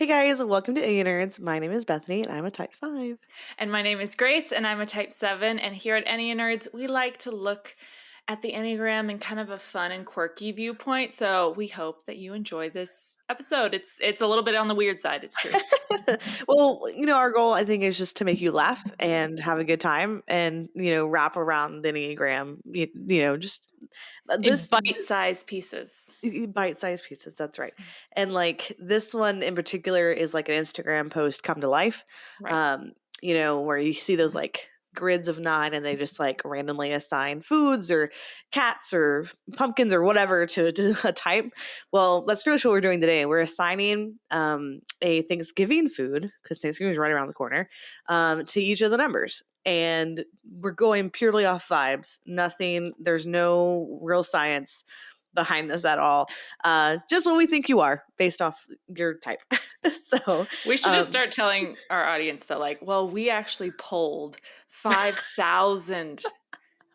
Hey guys, welcome to Enneanerds. My name is Bethany and I'm a type 5. And my name is Grace, and I'm a type 7. And here at Enneanerds, we like to look at the Enneagram in kind of a fun and quirky viewpoint. So we hope that you enjoy this episode. It's a little bit on the weird side, it's true. Well, our goal I think is just to make you laugh and have a good time and, wrap around the Enneagram, just In this bite-sized pieces. bite-sized pieces. That's right. And like this one in particular is like an Instagram post come to life. Right. Where you see those like grids of 9 and they just like randomly assign foods or cats or pumpkins or whatever to a type. Well, that's pretty much what we're doing today. We're assigning a Thanksgiving food, because Thanksgiving is right around the corner, to each of the numbers. And we're going purely off vibes. Nothing, there's no real science behind this at all. Just what we think you are based off your type. So we should just start telling our audience that, like, well, we actually polled 5,000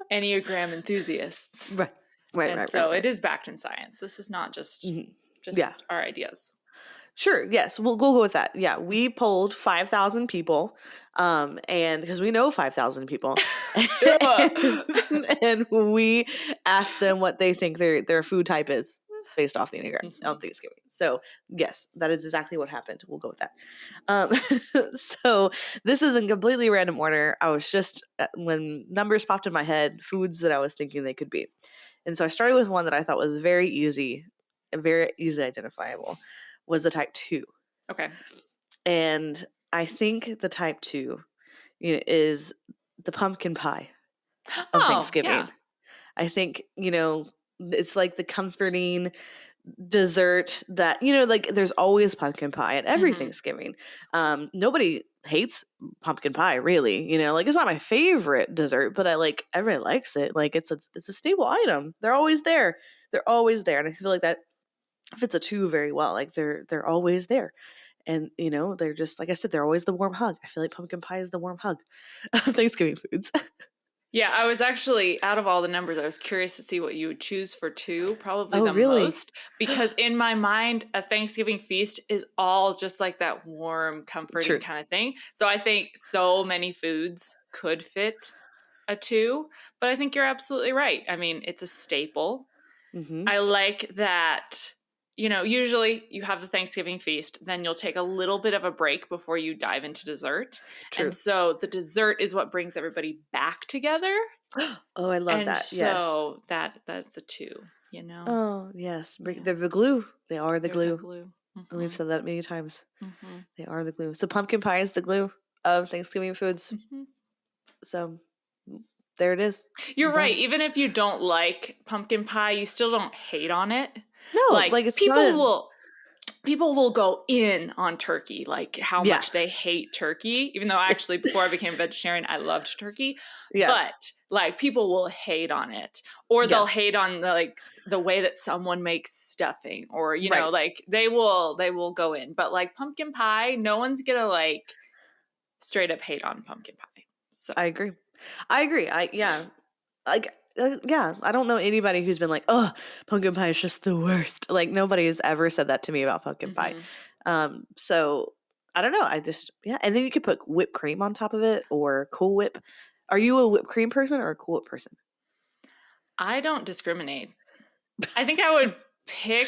Enneagram enthusiasts. Right. It is backed in science. This is not just our ideas. Sure. Yes. We'll go with that. Yeah. We polled 5,000 people. And because we know 5,000 people and we asked them what they think their food type is based off the Enneagram on Thanksgiving. So yes, that is exactly what happened. We'll go with that. So this is in completely random order. I was just, when numbers popped in my head, foods that I was thinking they could be. And so I started with one that I thought was very easy identifiable, was the type 2. Okay. And I think the type 2 is the pumpkin pie of Thanksgiving. Yeah. I think, it's like the comforting dessert that, like there's always pumpkin pie at every Thanksgiving. Nobody hates pumpkin pie, really. Like it's not my favorite dessert, but everybody likes it. Like it's a staple item. They're always there. And I feel like that fits a 2 very well. Like they're always there. And, they're just, like I said, they're always the warm hug. I feel like pumpkin pie is the warm hug of Thanksgiving foods. Yeah, I was actually, out of all the numbers, I was curious to see what you would choose for 2, probably most. Because in my mind, a Thanksgiving feast is all just like that warm, comforting kind of thing. So I think so many foods could fit a 2. But I think you're absolutely right. I mean, it's a staple. Mm-hmm. I like that. Usually you have the Thanksgiving feast, then you'll take a little bit of a break before you dive into dessert. True. And so the dessert is what brings everybody back together. Oh, I love that. So that's a 2, Oh, yes. They're the glue. They are the glue. Mm-hmm. And we've said that many times. Mm-hmm. They are the glue. So pumpkin pie is the glue of Thanksgiving foods. Mm-hmm. So there it is. You're right. Even if you don't like pumpkin pie, you still don't hate on it. No, like it's people will go in on turkey, like how much they hate turkey, even though actually before I became a vegetarian, I loved turkey. Yeah. But like people will hate on it, or they'll hate on the way that someone makes stuffing, or, like they will go in. But like pumpkin pie, no one's gonna like straight up hate on pumpkin pie. So I agree. I don't know anybody who's been like, oh, pumpkin pie is just the worst. Like nobody has ever said that to me about pumpkin pie. So I don't know. And then you could put whipped cream on top of it or Cool Whip. Are you a whipped cream person or a Cool Whip person? I don't discriminate. I think I would pick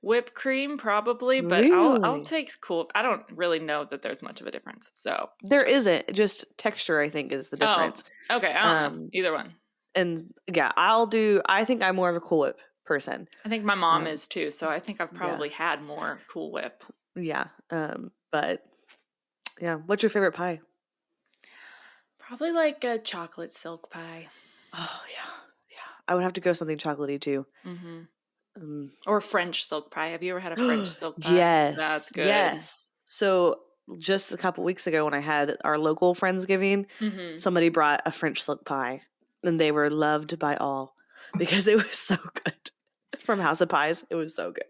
whipped cream probably, but really? I'll take Cool Whip. I don't really know that there's much of a difference. So there isn't. Just texture, I think, is the difference. Oh, okay. I don't know. Either one. And yeah, I think I'm more of a Cool Whip person. I think my mom is too. So I think I've probably had more Cool Whip. Yeah. But yeah. What's your favorite pie? Probably like a chocolate silk pie. Oh yeah. Yeah. I would have to go something chocolatey too. Mm-hmm. Or French silk pie. Have you ever had a French silk pie? Yes. That's good. Yes. So just a couple weeks ago when I had our local Friendsgiving, somebody brought a French silk pie. And they were loved by all because it was so good. From House of Pies, it was so good.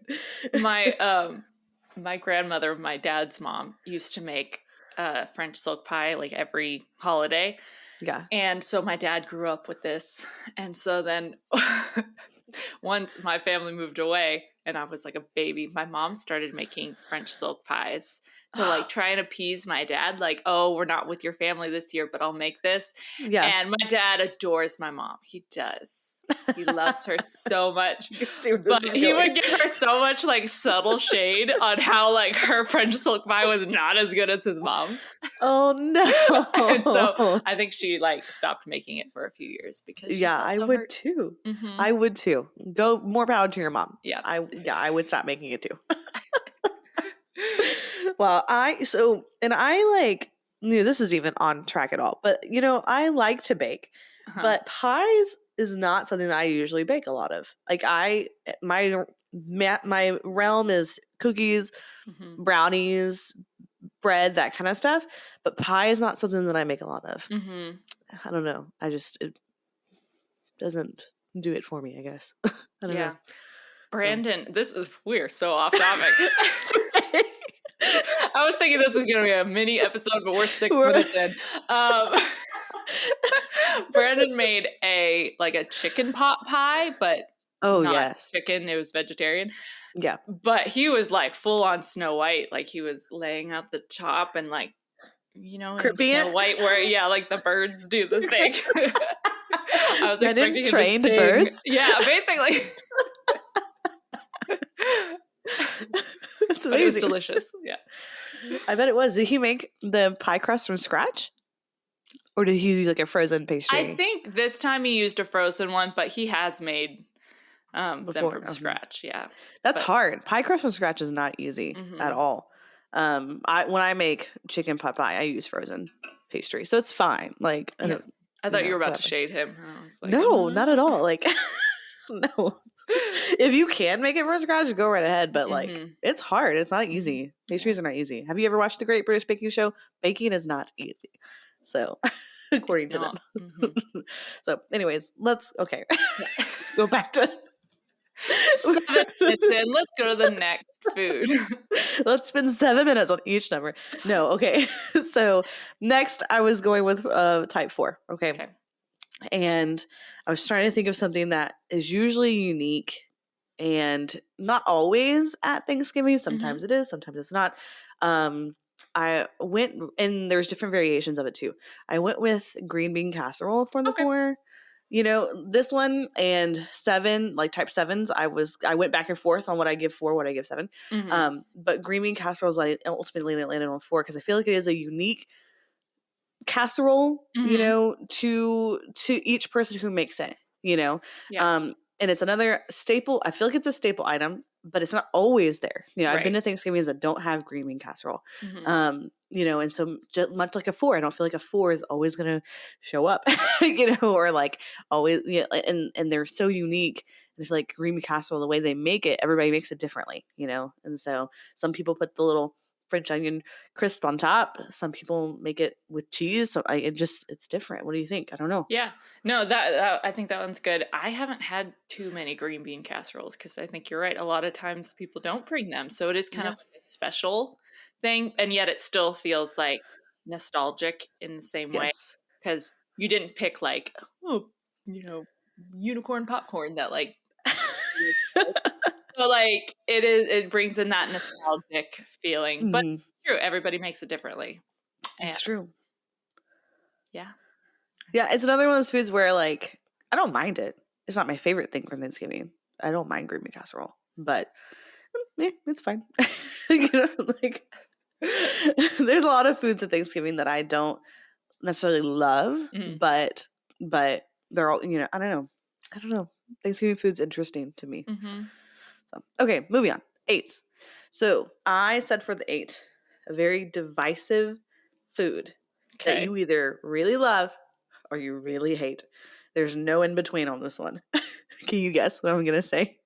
My grandmother, my dad's mom, used to make French silk pie like every holiday. Yeah. And so my dad grew up with this. And so then once my family moved away and I was like a baby, my mom started making French silk pies to like try and appease my dad. Like, oh, we're not with your family this year, but I'll make this. Yeah. And my dad adores my mom. He does. He loves her so much. But he would give her so much like subtle shade on how like her French silk pie was not as good as his mom's. Oh no. And so I think she like stopped making it for a few years because she felt so I would hurt. too. Mm-hmm. I would too. Go more power to your mom. Yeah. I would stop making it too. Well, I like, this is even on track at all, but I like to bake, but pies is not something that I usually bake a lot of. Like my realm is cookies, brownies, bread, that kind of stuff. But pie is not something that I make a lot of. I don't know. It doesn't do it for me, I guess. I don't know. Brandon, we're so off topic. I was thinking this was going to be a mini episode, but we're 6 minutes in. Brandon made a chicken pot pie, but not chicken. It was vegetarian. Yeah. But he was like full on Snow White. Like he was laying out the top and like, in Snow White where, like the birds do the thing. I was expecting him trained to sing. Birds? Yeah, basically. It's amazing. But it was delicious. Yeah. I bet it was. Did he make the pie crust from scratch? Or did he use like a frozen pastry? I think this time he used a frozen one, but he has made them from scratch. Yeah. That's hard. Pie crust from scratch is not easy at all. When I make chicken pot pie, I use frozen pastry. So it's fine. Like I thought you were about to shade him. I was like, no, not at all. Like no. If you can make it from scratch, go right ahead. But like, it's hard. It's not easy. Pastries are not easy. Have you ever watched the Great British Baking Show? Baking is not easy. So, according to them. So, anyways, let's go back to 7 minutes in. Let's go to the next food. Let's spend 7 minutes on each number. No, okay. So next, I was going with type 4. Okay. And I was trying to think of something that is usually unique and not always at Thanksgiving. Sometimes it is, sometimes it's not. I went, and there's different variations of it too. I went with green bean casserole for the 4. This one and 7, like type 7s, I went back and forth on what I give 4, what I give 7. But green bean casserole is what I ultimately landed on 4 because I feel like it is a unique casserole, to each person who makes it, and it's another staple. I feel like it's a staple item, but it's not always there. I've been to Thanksgivings that don't have green bean casserole. And so just much like a 4, I don't feel like a 4 is always going to show up, or like always, and they're so unique. And I feel like green bean casserole, the way they make it, everybody makes it differently, and so some people put the little French onion crisp on top. Some people make it with cheese. So it's different. What do you think? I don't know. Yeah. No, that I think that one's good. I haven't had too many green bean casseroles because I think you're right. A lot of times people don't bring them. So it is kind of like a special thing. And yet it still feels like nostalgic in the same way because you didn't pick like, unicorn popcorn that like, so like it brings in that nostalgic feeling, but it's true. Everybody makes it differently. It's true. Yeah. Yeah. It's another one of those foods where like, I don't mind it. It's not my favorite thing from Thanksgiving. I don't mind green bean casserole, but it's fine. Like there's a lot of foods at Thanksgiving that I don't necessarily love, but they're all, I don't know. Thanksgiving food's interesting to me. So, okay, moving on. 8s. So I said for the 8, a very divisive food that you either really love or you really hate. There's no in between on this one. Can you guess what I'm going to say?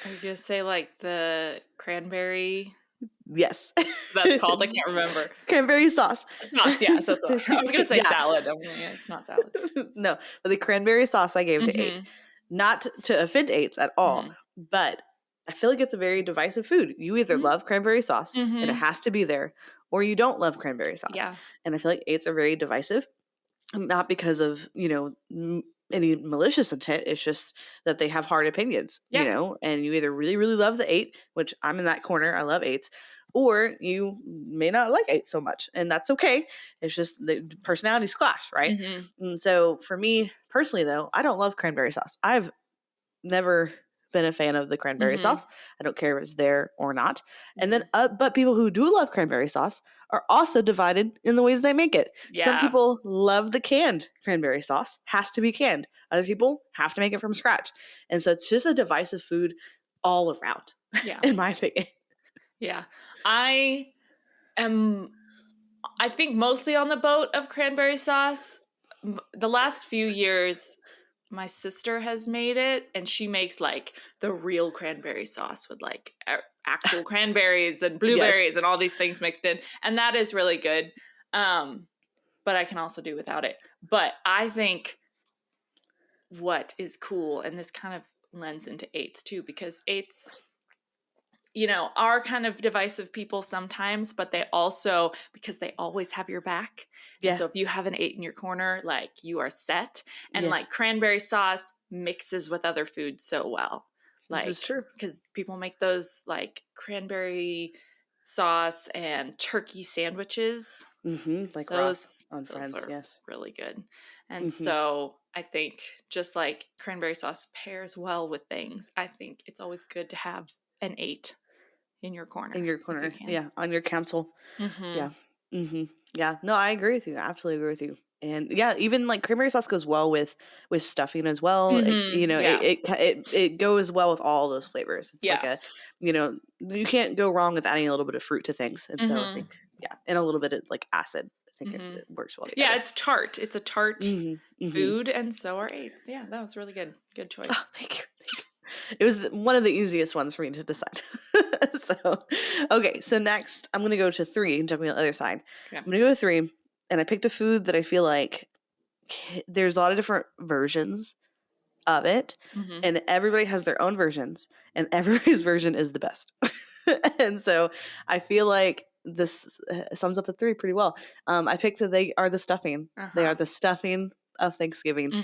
Are you going to say like the cranberry? Yes. That's called? I can't remember. Cranberry sauce. Sauce, yeah. So I was going to say salad. It's not salad. No, but the cranberry sauce I gave to 8. Not to offend 8s at all, but I feel like it's a very divisive food. You either love cranberry sauce and it has to be there, or you don't love cranberry sauce. Yeah. And I feel like 8s are very divisive. not because of, any malicious intent. It's just that they have hard opinions, and you either really, really love the 8, which I'm in that corner. I love 8s, or you may not like 8 so much, and that's okay. It's just the personalities clash, right? Mm-hmm. And so for me personally, though, I don't love cranberry sauce. I've never been a fan of the cranberry sauce. I don't care if it's there or not. And then, but people who do love cranberry sauce are also divided in the ways they make it. Yeah. Some people love the canned cranberry sauce, has to be canned. Other people have to make it from scratch. And so it's just a divisive food all around, in my opinion. Yeah. I think mostly on the boat of cranberry sauce. The last few years, my sister has made it, and she makes like the real cranberry sauce with like actual cranberries and blueberries and all these things mixed in, and that is really good. But I can also do without it. But I think what is cool, and this kind of lends into 8s too, because 8s, are kind of divisive people sometimes, but they also, because they always have your back. Yeah. And so if you have an 8 in your corner, like, you are set. And like cranberry sauce mixes with other foods so well. Like, this is true. Because people make those like cranberry sauce and turkey sandwiches. Like Ross on Friends, yes. Really good. And so I think just like cranberry sauce pairs well with things, I think it's always good to have an 8 in your corner. Yeah, on your council. Yeah. Yeah, no, I agree with you. I absolutely agree with you. And yeah, even like cranberry sauce goes well with stuffing as well. It goes well with all those flavors. It's like you can't go wrong with adding a little bit of fruit to things. And so I think, and a little bit of like acid. I think it works well together. Yeah, it's tart. It's a tart food, and so are 8s. Yeah, that was really good. Good choice. Oh, thank you. It was one of the easiest ones for me to decide. So next I'm going to go to 3 and jumping on the other side. Yeah. I'm going to go to 3, and I picked a food that I feel like there's a lot of different versions of it, and everybody has their own versions, and everybody's version is the best. And so I feel like this sums up the 3 pretty well. I picked that they are the stuffing. They are the stuffing of Thanksgiving.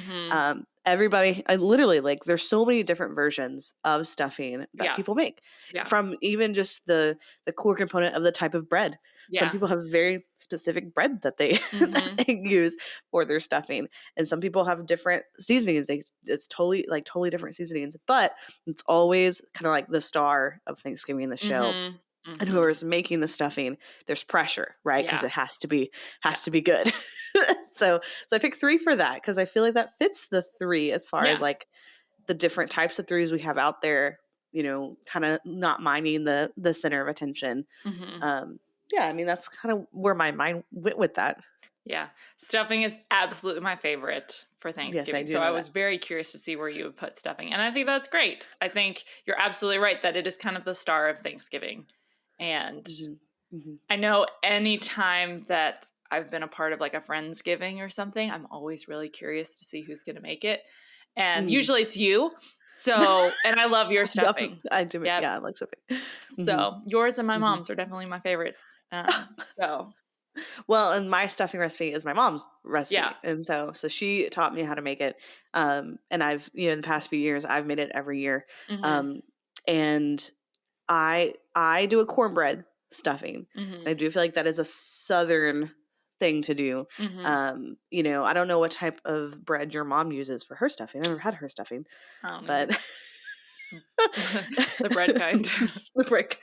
Everybody, I literally, like, there's so many different versions of stuffing that people make, from even just the core component of the type of bread. Some people have very specific bread that they, that they use for their stuffing, and some people have different seasonings. It's totally different seasonings, but it's always kind of like the star of Thanksgiving, the show. And whoever's making the stuffing, there's pressure, right? Because it has to be good. So I picked 3 for that, because I feel like that fits the 3 as far as like the different types of 3s we have out there. Kind of not minding the center of attention. I mean, that's kind of where my mind went with that. Yeah, stuffing is absolutely my favorite for Thanksgiving. Yes, I was very curious to see where you would put stuffing, and I think that's great. I think you're absolutely right that it is kind of the star of Thanksgiving. And I know any time that I've been a part of like a Friendsgiving or something, I'm always really curious to see who's going to make it. And usually it's you. So, and I love your stuffing. I do. Yep. Yeah, I like stuffing. So yours and my mom's are definitely my favorites. Well, and my stuffing recipe is my mom's recipe. Yeah. And so she taught me how to make it. And I've, in the past few years, I've made it every year. And I do a cornbread stuffing. And I do feel like that is a Southern thing to do. I don't know what type of bread your mom uses for her stuffing. I've never had her stuffing. But the bread kind. The bread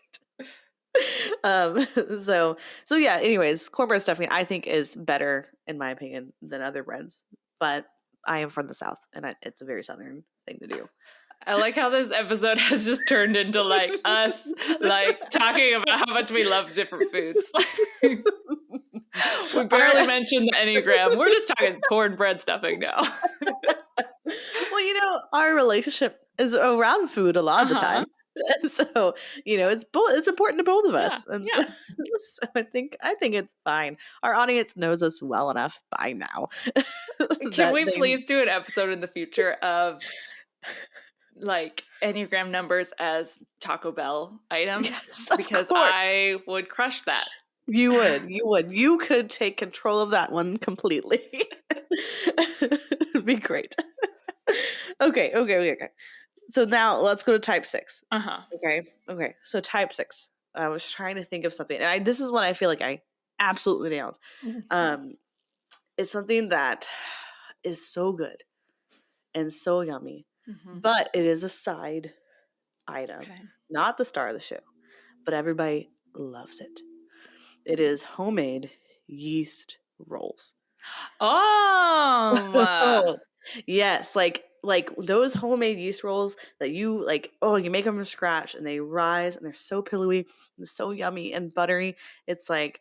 kind. So yeah, anyways, cornbread stuffing I think is better, in my opinion, than other breads. But I am from the South, and it's a very Southern thing to do. I like how this episode has just turned into like us like talking about how much we love different foods. We barely mentioned the Enneagram. We're just talking cornbread stuffing now. Well, our relationship is around food a lot of the time. And so, it's important to both of us. So I think it's fine. Our audience knows us well enough by now. Can we please do an episode in the future of like Enneagram numbers as Taco Bell items? Yes, because I would crush that. You would. You could take control of that one completely. It'd be great. Okay. So now let's go to type 6. Okay. So type 6. I was trying to think of something. And this is what I feel like I absolutely nailed. It's something that is so good and so yummy. But it is a side item. Not the star of the show. But everybody loves it. It is homemade yeast rolls. Oh. Yes, like those homemade yeast rolls that you like, you make them from scratch and they rise and they're so pillowy and so yummy and buttery. It's like,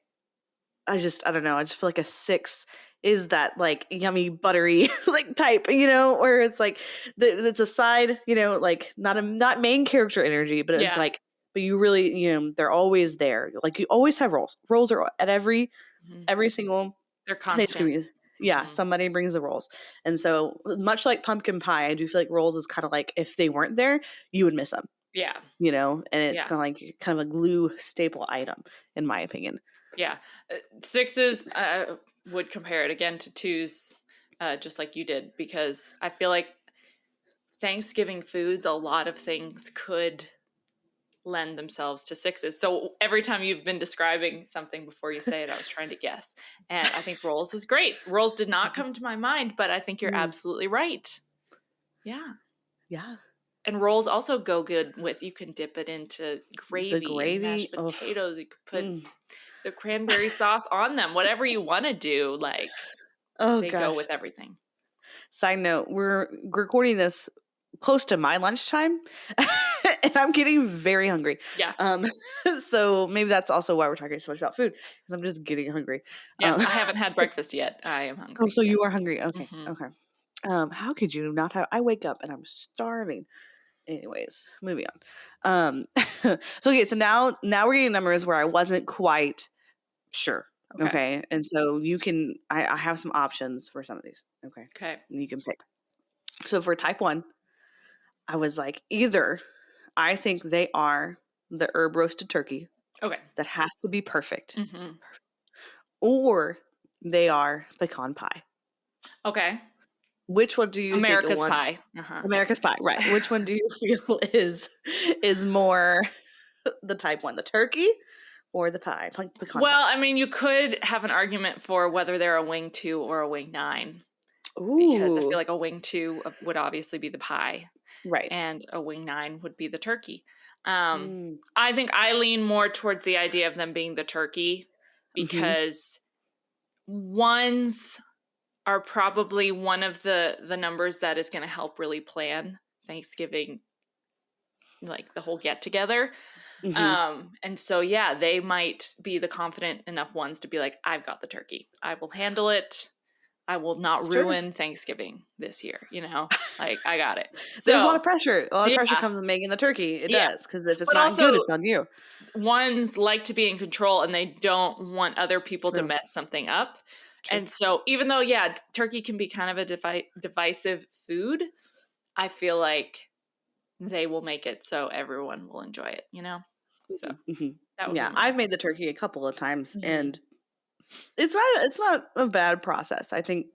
I don't know. I just feel like a 6 is that like yummy, buttery like type, where it's like, it's a side, like not main character energy, but it's like, but you really, they're always there. Like you always have rolls. Rolls are at every single they're constant. Somebody brings the rolls. And so much like pumpkin pie, I do feel like rolls is kind of like if they weren't there, you would miss them. Yeah. And it's kind of a glue staple item, in my opinion. Yeah. 6s would compare it again to 2s, just like you did, because I feel like Thanksgiving foods, a lot of things could lend themselves to 6s. So every time you've been describing something before you say it, I was trying to guess. And I think rolls is great. Rolls did not come to my mind, but I think you're absolutely right. Yeah. Yeah. And rolls also go good with, you can dip it into gravy and mashed potatoes. You could put the cranberry sauce on them, whatever you want to do. Like, they go with everything. Side note, we're recording this close to my lunchtime and I'm getting very hungry. Yeah. So maybe that's also why we're talking so much about food, because I'm just getting hungry. Yeah. I haven't had breakfast yet. I am hungry. Oh, so you are hungry. Okay. Okay. How could you not have, I wake up and I'm starving. Anyways, moving on. So now we're getting numbers where I wasn't quite sure. Okay. And so you can, I have some options for some of these. Okay. And you can pick. So for type 1, I was like, either I think they are the herb roasted turkey. Okay. That has to be perfect. Or they are pecan pie. Okay. Which one do you America's think? Pie. America's Pie, right. Which one do you feel is more the type 1, the turkey or the pie? Pecan well, pie? I mean, you could have an argument for whether they're a wing 2 or a wing 9. Ooh. Because I feel like a wing 2 would obviously be the pie. Right. And a wing 9 would be the turkey. I think I lean more towards the idea of them being the turkey, because 1s are probably one of the numbers that is going to help really plan Thanksgiving, like the whole get together. And so, they might be the confident enough ones to be like, I've got the turkey. I will handle it. I will not ruin Thanksgiving this year, like I got it. So, there's a lot of pressure. A lot of pressure comes with making the turkey. It does. Because if it's not good, it's on you. 1s like to be in control and they don't want other people to mess something up. And so even though, turkey can be kind of a divisive food, I feel like they will make it so everyone will enjoy it, So that would be I've made the turkey a couple of times and it's not a bad process. I think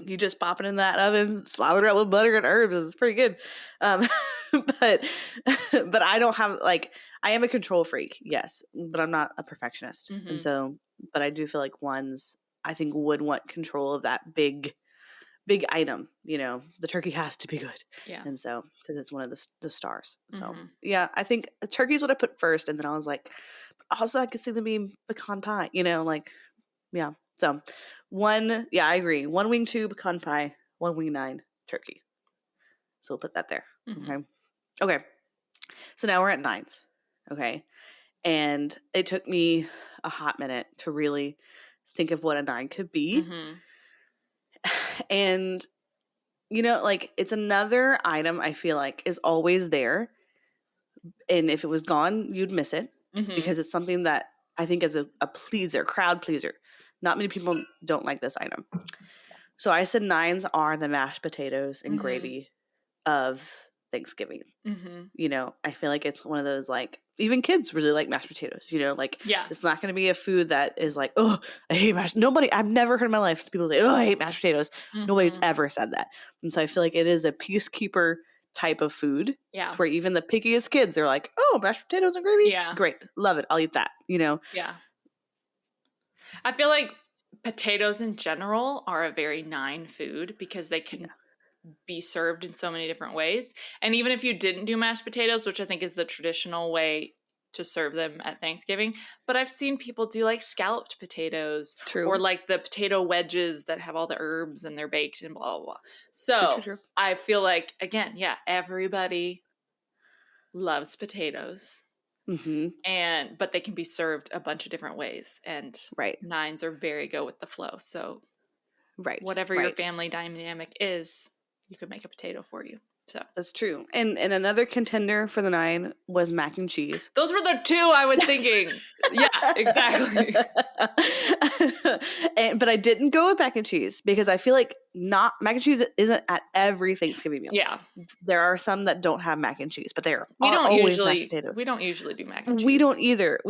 you just pop it in that oven, slather it up with butter and herbs. It's pretty good. But I don't have, like, I am a control freak, yes, but I'm not a perfectionist. And so, but I do feel like 1s, I think, would want control of that big item. The turkey has to be good. Yeah. And so, because it's one of the stars. So, I think turkey is what I put first. And then I was like, also I could see them being pecan pie, So 1, I agree. 1 wing 2 pecan pie, 1 wing 9 turkey. So we'll put that there. Okay. So now we're at 9s. Okay. And it took me a hot minute to really think of what a 9 could be. And, like, it's another item I feel like is always there. And if it was gone, you'd miss it because it's something that I think is a pleaser, crowd pleaser. Not many people don't like this item. So I said 9s are the mashed potatoes and gravy of Thanksgiving. Mm-hmm. You know, I feel like it's one of those, like, even kids really like mashed potatoes, you know, like, it's not going to be a food that is like, oh, I hate I've never heard in my life people say, oh, I hate mashed potatoes. Mm-hmm. Nobody's ever said that. And so I feel like it is a peacekeeper type of food. Yeah. Where even the pickiest kids are like, oh, mashed potatoes and gravy? Yeah. Great. Love it. I'll eat that, you know? Yeah. I feel like potatoes in general are a very nine food because they can be served in so many different ways. And even if you didn't do mashed potatoes, which I think is the traditional way to serve them at Thanksgiving, but I've seen people do like scalloped potatoes. True. Or like the potato wedges that have all the herbs and they're baked and blah, blah, blah. So true. I feel like, again, everybody loves potatoes. Mm-hmm. But they can be served a bunch of different ways, and nines are very go with the flow. So whatever your family dynamic is, you could make a potato for you. So that's true. And another contender for the 9 was mac and cheese. Those were the 2 I was thinking. Yeah, exactly. But I didn't go with mac and cheese because I feel like mac and cheese isn't at every Thanksgiving meal. Yeah. There are some that don't have mac and cheese, but always mashed potatoes. We don't usually do mac and cheese. We don't either.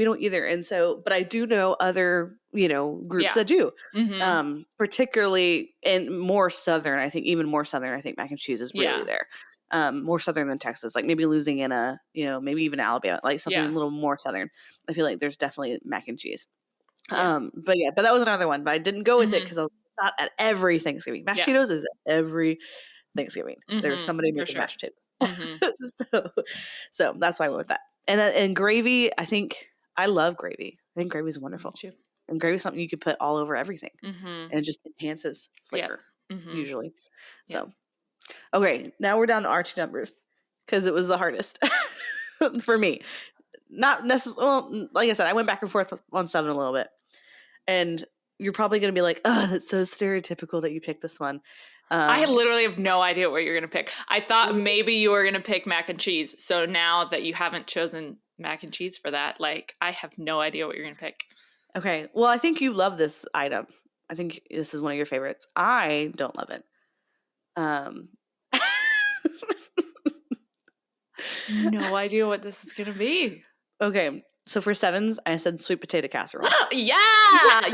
And so, but I do know other, you know, groups that do. Mm-hmm. Particularly in more southern, I think mac and cheese is really there. More southern than Texas, like maybe Louisiana, you know, maybe even Alabama, like something a little more southern. I feel like there's definitely mac and cheese. But that was another one, but I didn't go with it because I was not at every Thanksgiving. Mashed potatoes is at every Thanksgiving. There's somebody making mashed potatoes. So that's why I went with that. And gravy, I love gravy. I think gravy is wonderful. And gravy is something you could put all over everything. And it just enhances flavor, usually. So. Okay, now we're down to our 2 numbers because it was the hardest for me. Not necessarily, well, like I said, I went back and forth on 7 a little bit. And you're probably going to be like, oh, that's so stereotypical that you picked this one. I literally have no idea what you're going to pick. I thought maybe you were going to pick mac and cheese. So now that you haven't chosen mac and cheese for that, like, I have no idea what you're going to pick. Okay, well, I think you love this item. I think this is one of your favorites. I don't love it. No idea what this is gonna be. Okay, so for 7s, I said sweet potato casserole. Yeah. I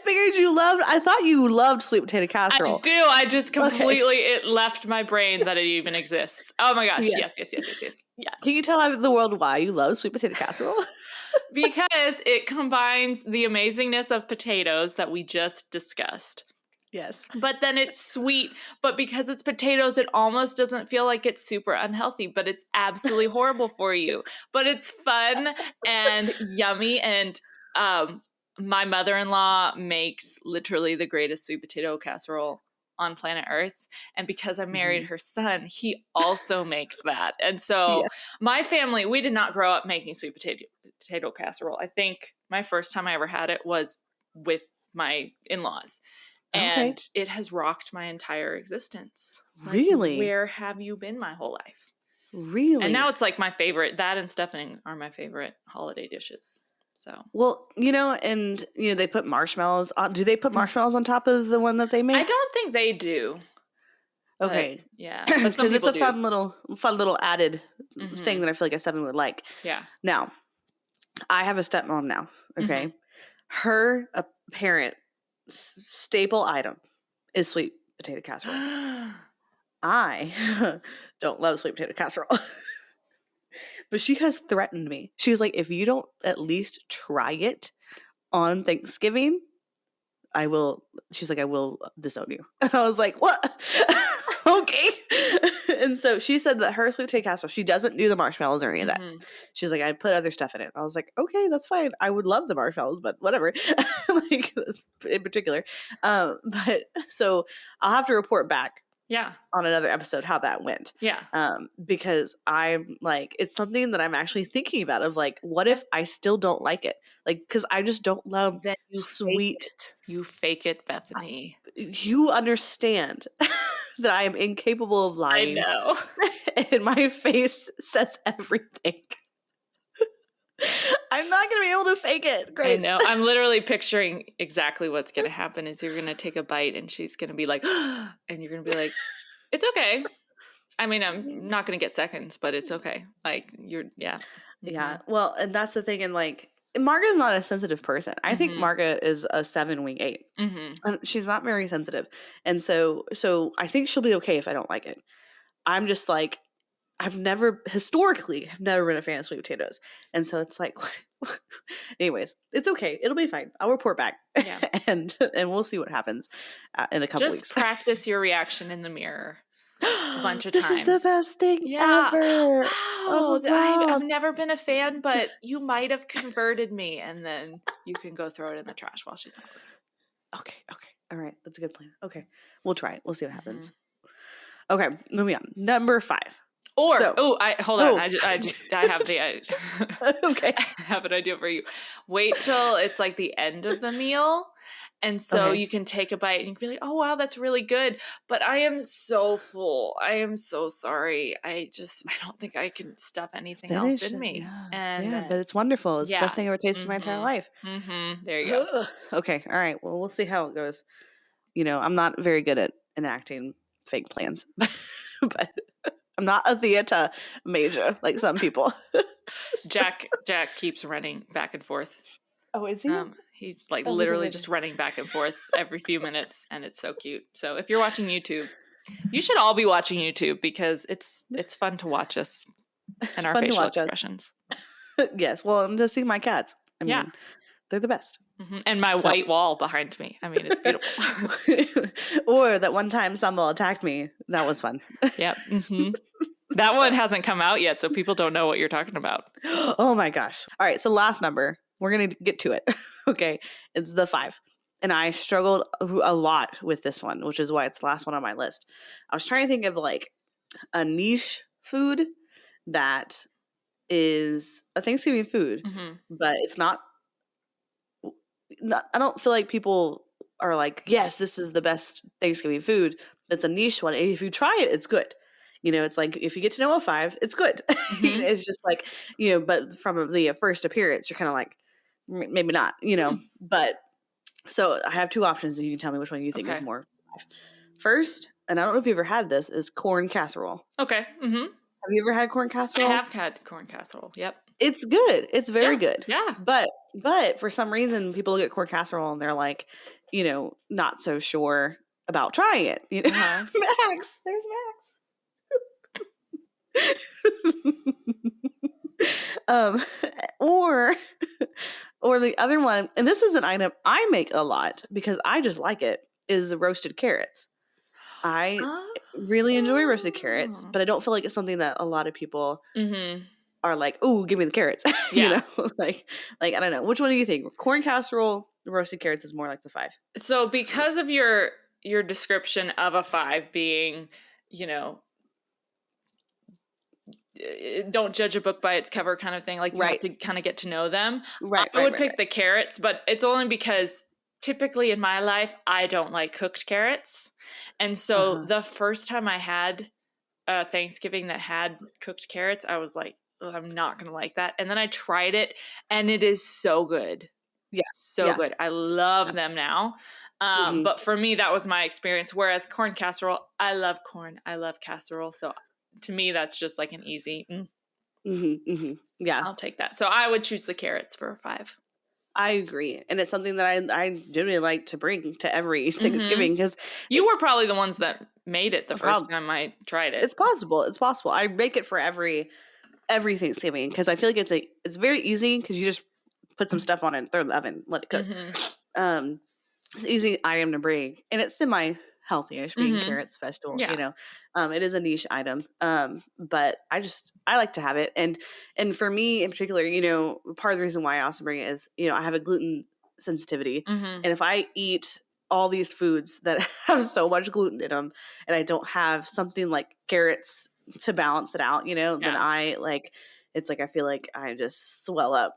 figured I thought you loved sweet potato casserole. I do. I just completely, it left my brain that it even exists. Oh my gosh. Yes. Yeah. Can you tell the world why you love sweet potato casserole? Because it combines the amazingness of potatoes that we just discussed. Yes. But then it's sweet, but because it's potatoes, it almost doesn't feel like it's super unhealthy, but it's absolutely horrible for you. But it's fun and yummy. And my mother-in-law makes literally the greatest sweet potato casserole on planet Earth. And because I married her son, he also makes that. And so my family, we did not grow up making sweet potato casserole. I think my first time I ever had it was with my in-laws. And it has rocked my entire existence. Really? Where have you been my whole life? Really? And now it's like my favorite. That and stuffing are my favorite holiday dishes. So. Well, you know, and, you know, they put marshmallows on. Do they put marshmallows on top of the one that they make? I don't think they do. Okay. But, yeah. Because it's a fun little added thing that I feel like a 7 would like. Yeah. Now, I have a stepmom now. Okay. Her parent staple item is sweet potato casserole. I don't love sweet potato casserole. But she has threatened me. She was like, if you don't at least try it on Thanksgiving, I will disown you. And I was like, what? Okay. And so she said that her sweet potato casserole, she doesn't do the marshmallows or any of that. She's like, I put other stuff in it. I was like, okay, that's fine. I would love the marshmallows, but whatever. Like, in particular. But so I'll have to report back. Yeah. On another episode how that went. Yeah. Because I'm like, it's something that I'm actually thinking about of like, what if I still don't like it? Like, because I just don't love sweet. You fake it, Bethany. You understand that I am incapable of lying. I know. And my face says everything. I'm not going to be able to fake it, Grace. I know. I'm literally picturing exactly what's going to happen is you're going to take a bite and she's going to be like, and you're going to be like, it's okay. I mean, I'm not going to get seconds, but it's okay. Like yeah. Mm-hmm. Yeah. Well, and that's the thing. And like, Marga is not a sensitive person. I think Marga is a 7-wing 8. And she's not very sensitive. And so I think she'll be okay if I don't like it. I'm just like, historically have never been a fan of sweet potatoes. And so it's like, anyways, it's okay. It'll be fine. I'll report back. Yeah. and we'll see what happens in a couple weeks. Just practice your reaction in the mirror a bunch of times. This is the best thing ever. Wow. Oh, wow. I've never been a fan, but you might have converted me. And then you can go throw it in the trash while she's not looking. Okay. All right. That's a good plan. Okay. We'll try it. We'll see what happens. Okay. Moving on. Number 5. Or, hold on. I have the, okay. I have an idea for you. Wait till it's like the end of the meal. And so you can take a bite and you can be like, oh, wow, that's really good. But I am so full. I am so sorry. I don't think I can stuff anything else in me. Yeah. And but it's wonderful. It's the best thing I ever tasted in my entire life. There you go. Okay. All right. Well, we'll see how it goes. I'm not very good at enacting fake plans, but I'm not a theater major like some people. Jack keeps running back and forth. Oh, is he? He's like literally just running back and forth every few minutes, and it's so cute. So if you're watching YouTube, you should all be watching YouTube because it's fun to watch us and our facial expressions. Yes, well, and to see my cats. I mean, they're the best. And my white wall behind me. I mean, it's beautiful. Or that one time Sambal attacked me. That was fun. Yep. That one hasn't come out yet, so people don't know what you're talking about. Oh my gosh. All right, so last number. We're going to get to it. Okay, it's the 5. And I struggled a lot with this one, which is why it's the last one on my list. I was trying to think of like a niche food that is a Thanksgiving food, but it's not, I don't feel like people are like, yes, this is the best Thanksgiving food. It's a niche one. If you try it, it's good. It's like if you get to know a 5, it's good. It's just like, but from the first appearance, you're kind of like, maybe not, But so I have 2 options, and you can tell me which one you think is more 5. First, and I don't know if you ever had this, is corn casserole. Okay. Have you ever had corn casserole? I have had corn casserole. Yep. It's good. It's very good. Yeah. But for some reason, people look at corn casserole and they're like, not so sure about trying it. Max, there's Max. Or the other one, and this is an item I make a lot because I just like it, is roasted carrots. I really enjoy roasted carrots, but I don't feel like it's something that a lot of people are like, "Oh, give me the carrots." Yeah. Like I don't know. Which one do you think? Corn casserole, roasted carrots is more like the 5. So because of your description of a 5 being, don't judge a book by its cover kind of thing. Like you have to kind of get to know them. I would pick the carrots, but it's only because typically in my life, I don't like cooked carrots. And so the first time I had Thanksgiving that had cooked carrots, I was like, oh, I'm not going to like that. And then I tried it and it is so good. Yeah. So good. I love them now. But for me, that was my experience. Whereas corn casserole, I love corn. I love casserole. So to me, that's just like an easy. Yeah. I'll take that. So I would choose the carrots for a 5. I agree. And it's something that I generally like to bring to every Thanksgiving because you were probably the ones that made it the first time I tried it. It's possible. I make it for every Thanksgiving because I feel like it's very easy because you just put some stuff on it, throw it in the oven, let it cook. It's an easy item to bring, and it's semi-healthy-ish being carrots vegetable. It is a niche item, but I like to have it, and for me in particular, part of the reason why I also bring it is I have a gluten sensitivity, and if I eat all these foods that have so much gluten in them, and I don't have something like carrots to balance it out, then I like. It's like I feel like I just swell up,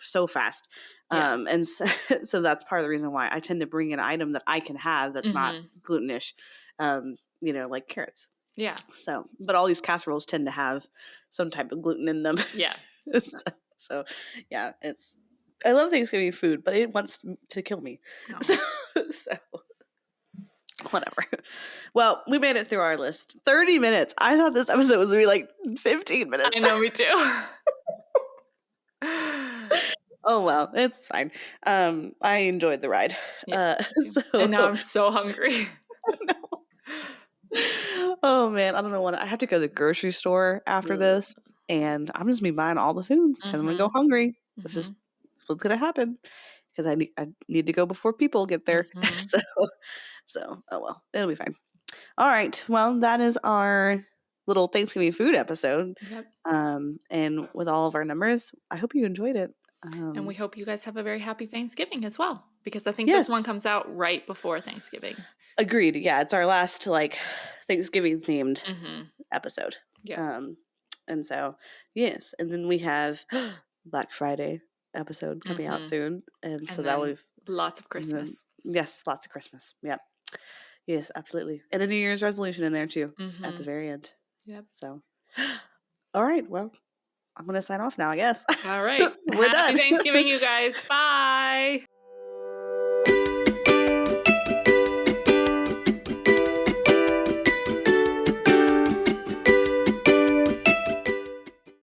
so fast. And so that's part of the reason why I tend to bring an item that I can have that's not glutenish, like carrots. Yeah. So, but all these casseroles tend to have some type of gluten in them. Yeah. So, yeah, I love Thanksgiving food, but it wants to kill me. No. So, whatever. Well, we made it through our list. 30 minutes. I thought this episode was going to be like 15 minutes. I know, me too. Oh, well, it's fine. I enjoyed the ride. Yes, and now I'm so hungry. Oh, man. I don't know what. I have to go to the grocery store after this, and I'm just going to be buying all the food because I'm going to go hungry. It's just what's going to happen because I need to go before people get there. So, oh, well, it'll be fine. All right. Well, that is our little Thanksgiving food episode. Yep. And with all of our numbers, I hope you enjoyed it. And we hope you guys have a very happy Thanksgiving as well, because I think this one comes out right before Thanksgiving. Agreed. Yeah, it's our last Thanksgiving themed episode. Yeah. And so, yes. And then we have Black Friday episode coming out soon. And so that would lots of Christmas. Yes, lots of Christmas. Yep. Yes, absolutely. And a New Year's resolution in there too at the very end. Yep. So, all right. Well, I'm going to sign off now, I guess. All right. We're done. Happy Thanksgiving, you guys. Bye.